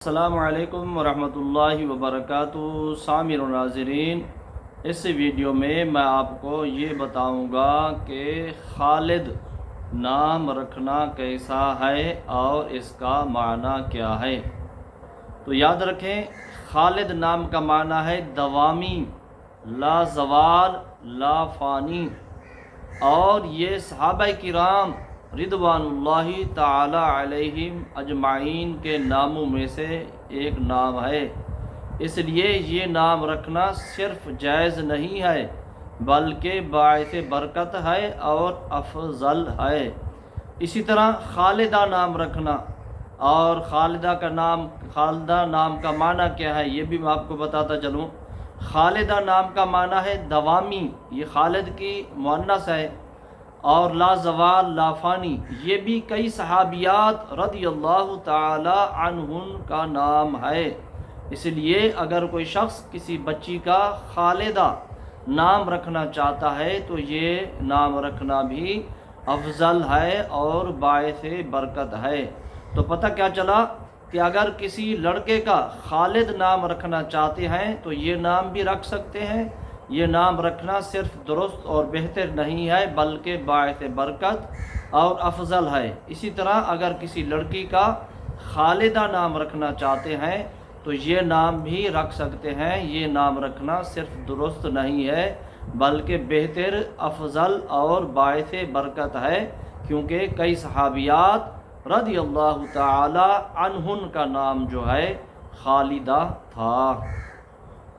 السلام علیکم ورحمۃ اللہ وبرکاتہ۔ سامعین و ناظرین، اس ویڈیو میں آپ کو یہ بتاؤں گا کہ خالد نام رکھنا کیسا ہے اور اس کا معنی کیا ہے۔ تو یاد رکھیں، خالد نام کا معنی ہے دوامی، لا زوال، لا فانی، اور یہ صحابہ کرام رضوان اللہ تعالی علیہم اجمعین کے ناموں میں سے ایک نام ہے۔ اس لیے یہ نام رکھنا صرف جائز نہیں ہے بلکہ باعث برکت ہے اور افضل ہے۔ اسی طرح خالدہ نام رکھنا، اور خالدہ نام کا معنی کیا ہے یہ بھی میں آپ کو بتاتا چلوں۔ خالدہ نام کا معنی ہے دوامی، یہ خالد کی مؤنث ہے، اور لا زوال، لا فانی، یہ بھی کئی صحابیات رضی اللہ تعالی عنہن کا نام ہے۔ اس لیے اگر کوئی شخص کسی بچی کا خالدہ نام رکھنا چاہتا ہے تو یہ نام رکھنا بھی افضل ہے اور باعث برکت ہے۔ تو پتہ کیا چلا کہ اگر کسی لڑکے کا خالد نام رکھنا چاہتے ہیں تو یہ نام بھی رکھ سکتے ہیں۔ یہ نام رکھنا صرف درست اور بہتر نہیں ہے بلکہ باعث برکت اور افضل ہے۔ اسی طرح اگر کسی لڑکی کا خالدہ نام رکھنا چاہتے ہیں تو یہ نام بھی رکھ سکتے ہیں۔ یہ نام رکھنا صرف درست نہیں ہے بلکہ بہتر، افضل اور باعث برکت ہے، کیونکہ کئی صحابیات رضی اللہ تعالی عنہن کا نام جو ہے خالدہ تھا۔